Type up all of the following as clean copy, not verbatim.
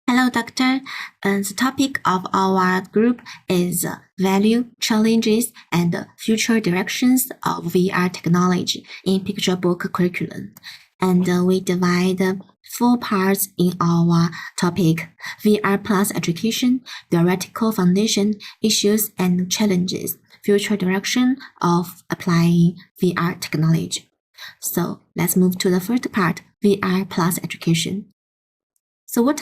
Hello, Doctor. The topic of our group is value, challenges, and future directions of VR technology in picture book curriculum. And we divide 4 parts in our topic: VR plus education, theoretical foundation, issues and challenges, future direction of applying VR technology. So let's move to the first part, VR plus education. So what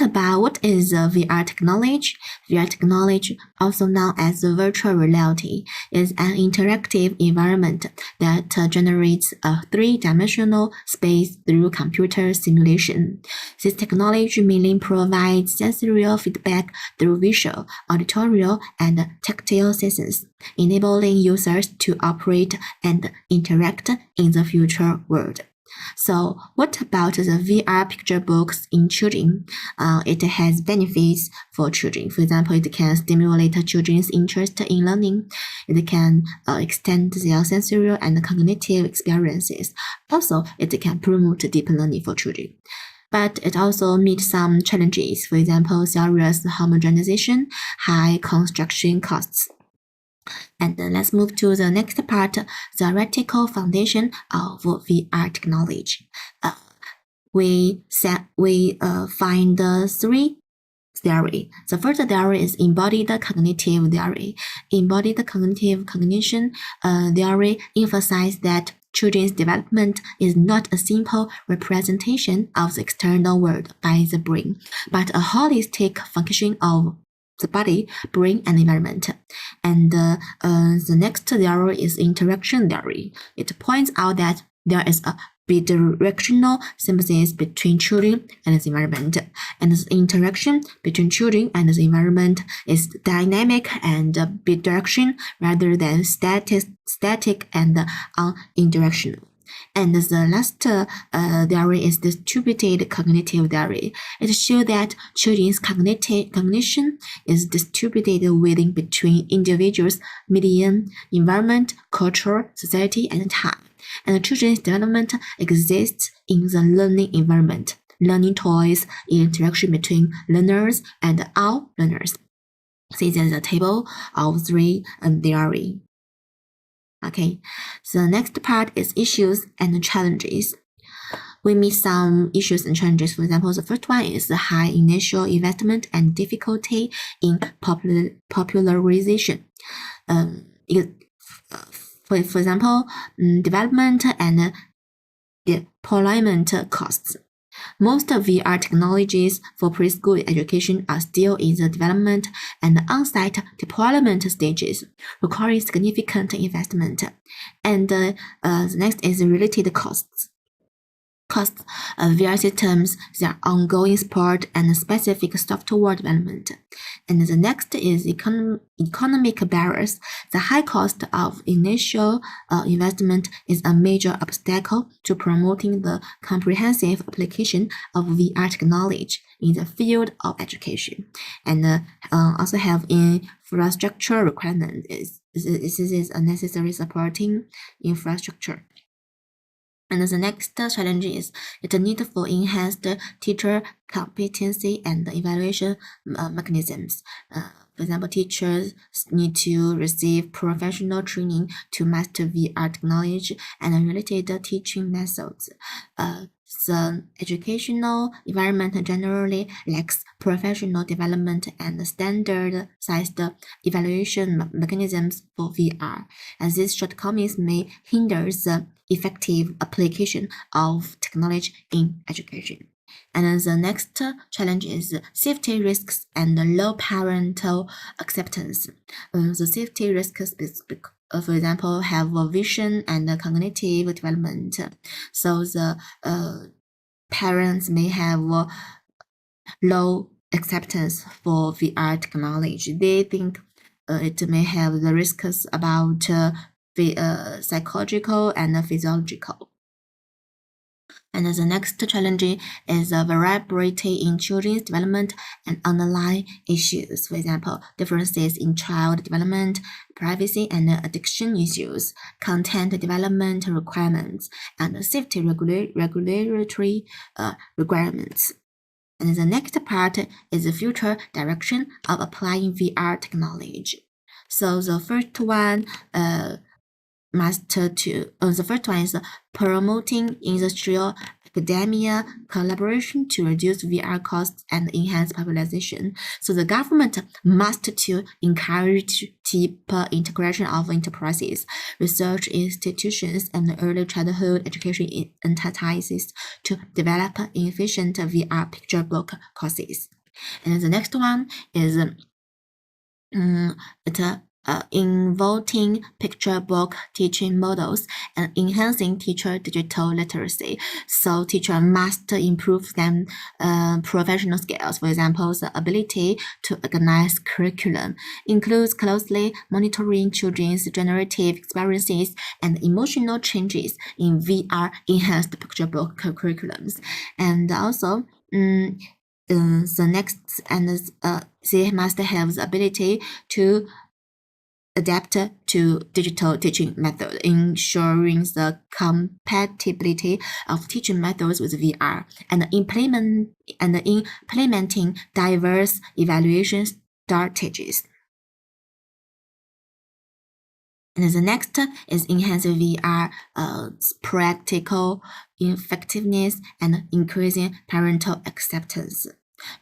is VR technology? VR technology, also known as virtual reality, is an interactive environment that generates a three-dimensional space through computer simulation. This technology mainly provides sensorial feedback through visual, auditory, and tactile sensations, enabling users to operate and interact in the future world. So what about the VR picture books in children? It has benefits for children. For example, it can stimulate children's interest in learning. It can extend their sensorial and cognitive experiences. Also, it can promote deep learning for children. But it also meets some challenges. For example, serious homogenization, high construction costs. And let's move to the next part, theoretical foundation of VR technology. We find 3 theory. The first theory is embodied cognitive theory. Embodied cognitive cognition theory emphasizes that children's development is not a simple representation of the external world by the brain, but a holistic function of the body, brain, and environment. And the next theory is interaction theory. It points out that there is a bidirectional symbiosis between children and the environment, and the interaction between children and the environment is dynamic and bidirectional rather than static and unidirectional. And the last theory is distributed cognitive theory. It shows that children's cognition is distributed within between individuals, medium, environment, culture, society, and time. And children's development exists in the learning environment, learning toys, interaction between learners and all learners. See the table of 3 theory. Okay, so the next part is issues and challenges. We meet some issues and challenges. For example, the first one is the high initial investment and difficulty in popularization. For example, development and deployment costs. Most VR technologies for preschool education are still in the development and on-site deployment stages, requiring significant investment. And the next is related costs. Costs of VR systems, their ongoing support, and specific software development. And the next is economic barriers. The high cost of initial investment is a major obstacle to promoting the comprehensive application of VR technology in the field of education. And also have infrastructure requirement. This is a necessary supporting infrastructure. And the next challenge is the need for enhanced teacher competency and evaluation mechanisms. For example, teachers need to receive professional training to master VR technology and related teaching methods. The educational environment generally lacks professional development and standardized evaluation mechanisms for VR, and these shortcomings may hinder the effective application of technology in education. And the next challenge is safety risks and low parental acceptance. The safety risks, for example, have vision and cognitive development. So the parents may have low acceptance for VR technology. They think it may have the risks about psychological and physiological. And the next challenge is variability in children's development and underlying issues. For example, differences in child development, privacy and addiction issues, content development requirements, and safety regulatory requirements. And the next part is the future direction of applying VR technology. So the first one is promoting industrial academia collaboration to reduce VR costs and enhance popularization. So the government must to encourage deeper integration of enterprises, research institutions, and early childhood education entities to develop efficient VR picture book courses. And the next one is involving picture book teaching models and enhancing teacher digital literacy. So teacher must improve them professional skills. For example, the ability to organize curriculum includes closely monitoring children's generative experiences and emotional changes in VR enhanced picture book curriculums. And also, the next they must have the ability to adapt to digital teaching method, ensuring the compatibility of teaching methods with VR and implementing diverse evaluation strategies. And the next is enhancing VR practical effectiveness and increasing parental acceptance.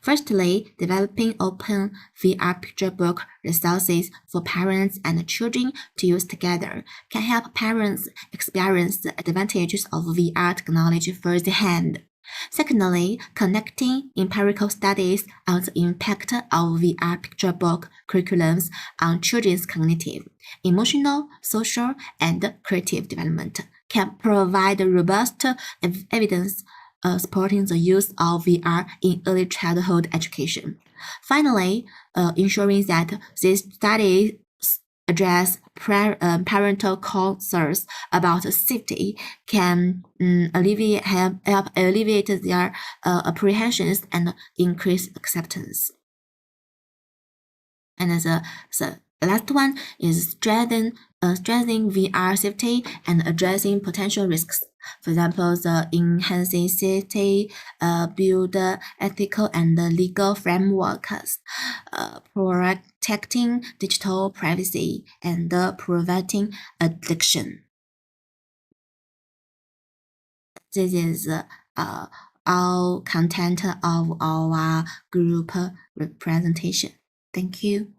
Firstly, developing open VR picture book resources for parents and children to use together can help parents experience the advantages of VR technology firsthand. Secondly, connecting empirical studies on the impact of VR picture book curriculums on children's cognitive, emotional, social, and creative development can provide robust evidence supporting the use of VR in early childhood education. Finally, ensuring that these studies address parental concerns about safety can help alleviate their apprehensions and increase acceptance. And the last one is strengthening VR safety and addressing potential risks. For example, the enhancing safety, build ethical and legal frameworks, protecting digital privacy, and preventing addiction. This is all content of our group representation. Thank you.